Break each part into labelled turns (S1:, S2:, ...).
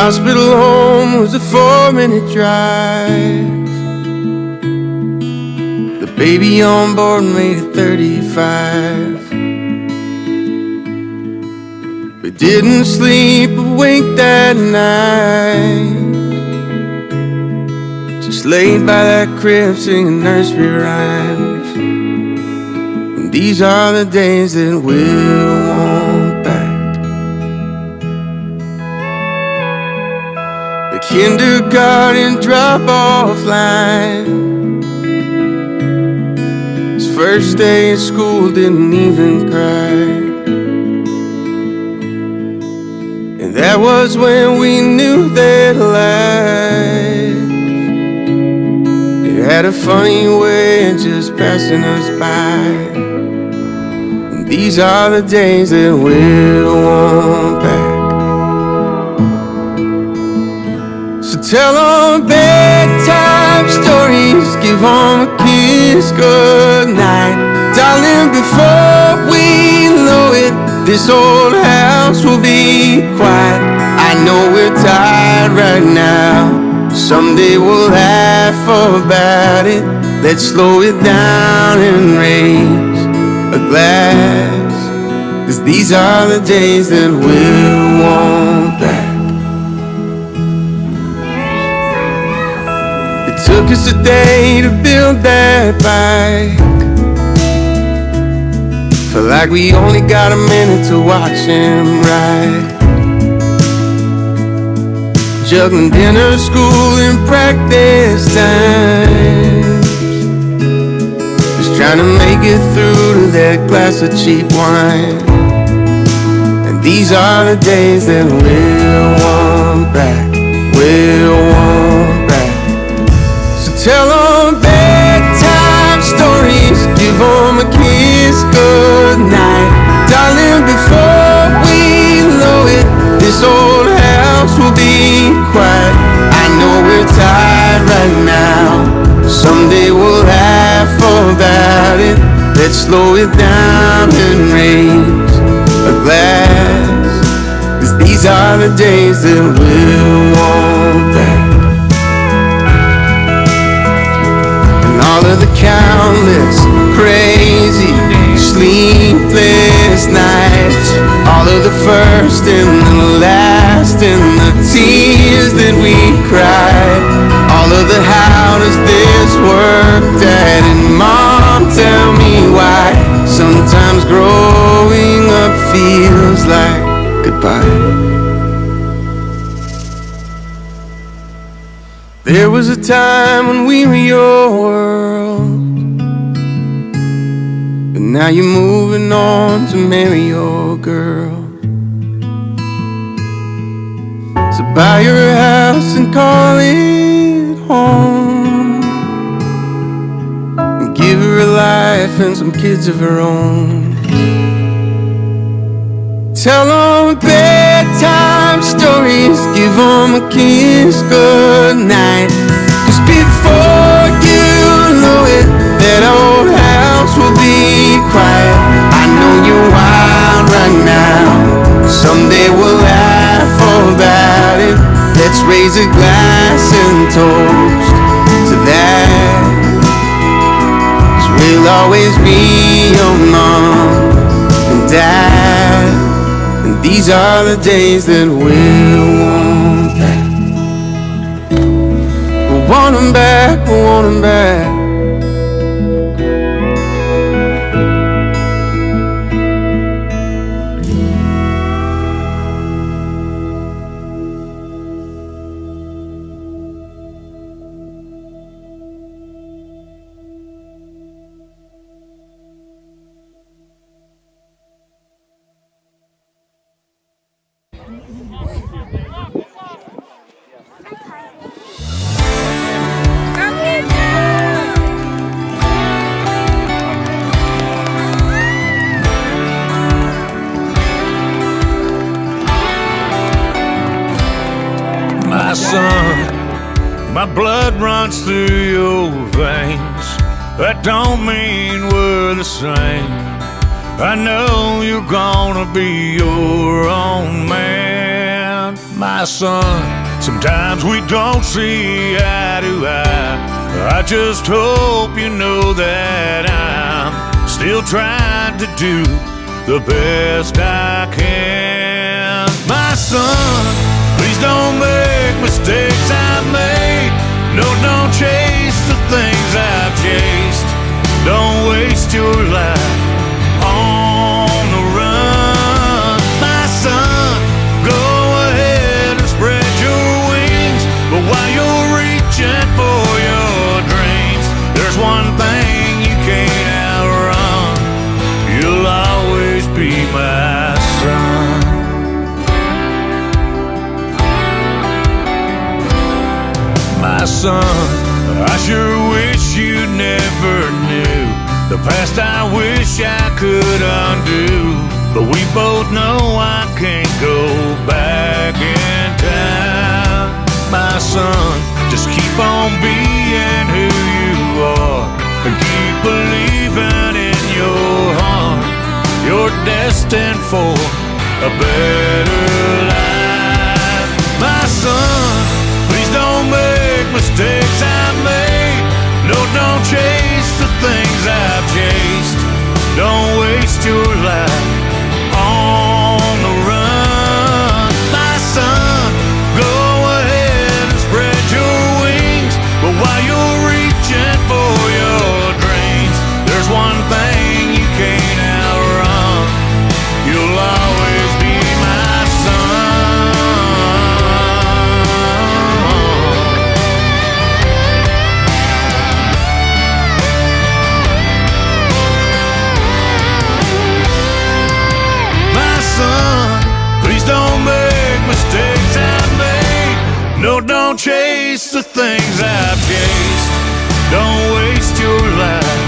S1: hospital home was a 4-minute drive. The baby on board made it 35. We didn't sleep a wink that night, just laid by that crib singing nursery rhymes. And these are the days that we'll want back. The kindergarten drop-off line, his first day at school didn't even cry. And that was when we knew that life, it had a funny way of just passing us by. And these are the days that we'll want back. So tell them bedtime stories, give them a kiss goodnight. Darling, before we know it, this old house will be quiet. I know we're tired right now, someday we'll laugh about it. Let's slow it down and raise a glass, 'cause these are the days that we'll want back. It took us a day to build that bike. Felt like we only got a minute to watch him ride, juggling dinner, school, and practice times, just trying to make it through to that glass of cheap wine. And these are the days that we'll want back, we'll want back. So tell them bedtime stories, give them a kiss goodnight. Darling, before we know it, this old house will be quiet. I know we're tired right now, someday we'll laugh about it. Let's slow it down and raise a glass, 'cause these are the days that we'll want back. And all of the countless crazy sleepless nights, all of the first and the last, and the tears that we cried, all of the how does this work, Dad and Mom, tell me why. Sometimes growing up feels like goodbye. There was a time when we were your world, but now you're moving on to marry your girl. So buy your house and call it home, and give her a life and some kids of her own. Tell them bedtime stories, give them a kiss goodnight, 'cause before you know it, that old house will be quiet. I know you're wild right now, someday we'll laugh about it. Let's raise a glass and toast to that, 'cause we'll always be your mom and dad. And these are the days that we'll want back. We want them back, we want them back.
S2: My son, my blood runs through your veins. That don't mean we're the same. I know you're gonna be your own man. My son, sometimes we don't see eye to eye. I just hope you know that I'm still trying to do the best I can. My son, please don't make mistakes I've made. No, don't chase the things I've chased. Don't waste your life on the run. My son, go ahead and spread your wings. But while you're reaching for your dreams, there's one thing you can't outrun. You'll always be my son. My son, I sure wish you never knew the past I wish I could undo. But we both know I can't go back in time. My son, just keep on being who you are and keep believing in your heart. You're destined for a better life. My son, please don't make mistakes I've made. No, don't chase the things I've chased. Don't waste your life on the run. My son, go ahead and spread your wings. But while you're reaching for your dreams, there's one thing you can't outrun. You'll always be my son. Please don't make mistakes I've made. No, don't chase the things I've chased. Don't waste your life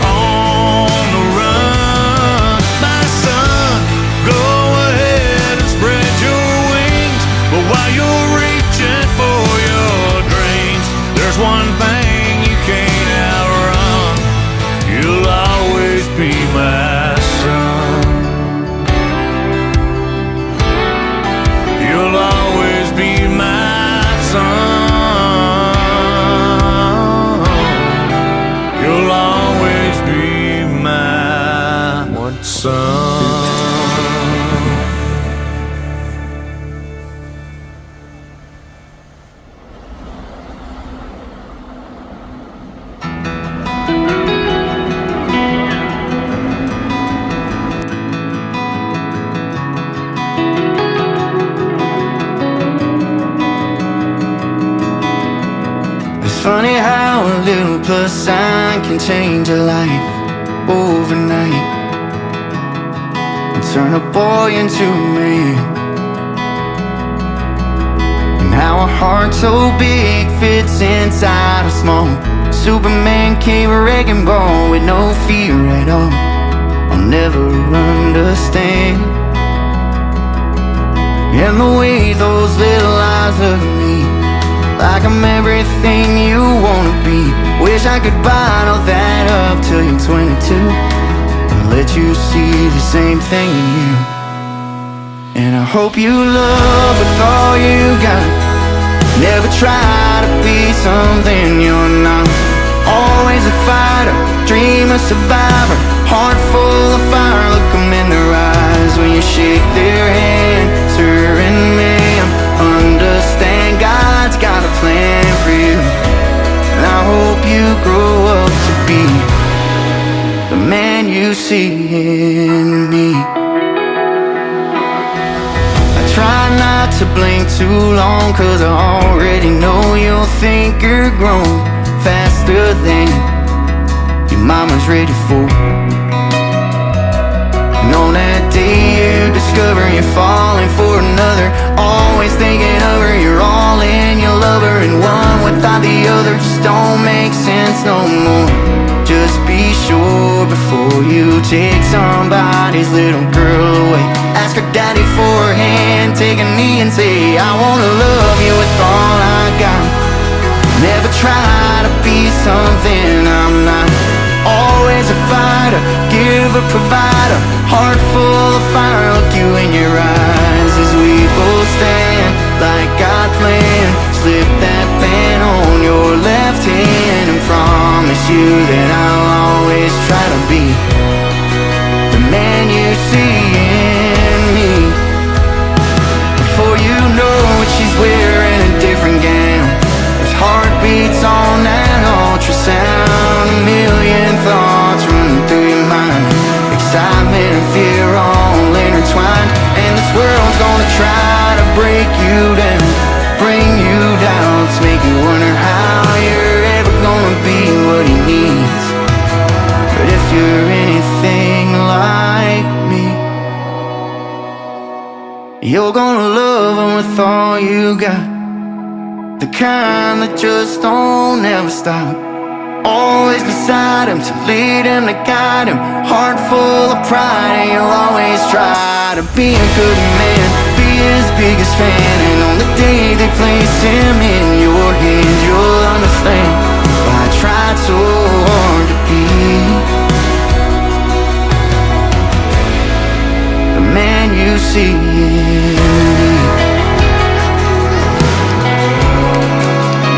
S2: on the run. My son, go ahead and spread your wings. But while you're reaching for your dreams, there's one thing you can't outrun. You'll always be my son. You'll always be my son. You'll always be my son.
S3: Funny how a little plus sign can change a life overnight and turn a boy into a man. And how a heart so big fits inside a small Superman cave wrecking ball with no fear at all. I'll never understand. And the way those little eyes look at me, like I'm everything you wanna be. Wish I could bottle that up till you're 22 and let you see the same thing in you. And I hope you love with all you got. Never try to be something you're not. Always a fighter, dream a survivor. Heart full of fire, look 'em in their eyes when you shake their hand. Certain man, understand God's got a plan for you. And I hope you grow up to be the man you see in me. I try not to blink too long, 'cause I already know you'll think you're grown faster than your mama's ready for. And on that day you discover you're falling for another, always thinking of her, you're all in, you love her, and one without the other just don't make sense no more. Just be sure before you take somebody's little girl away. Ask her daddy for her hand, take a knee and say, I wanna love you with all I got. Never try to be something I'm not. Always a fighter, giver, provider. Heart full of fire, look you in your eyes as we both stand promise you that I'll always try to be the man you see in me. Before you know it, she's wearing a different gown. There's heartbeats on that ultrasound. A million thoughts running through your mind. Excitement and fear all intertwined. And this world's gonna try to break you down, bring you down, to make you wonder how you're ever gonna be what he needs. But if you're anything like me, you're gonna love him with all you got. The kind that just don't ever stop. Always beside him, to lead him, to guide him. Heart full of pride, and you'll always try to be a good man, be his biggest fan. And on the day they place him in your hands, you'll understand why I tried so hard to be the man you see in me.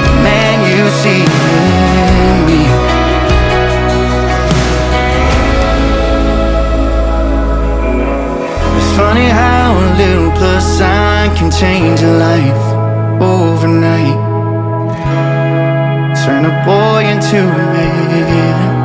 S3: The man you see in me. It's funny how a little plus sign can change a life overnight. Turn a boy into a man.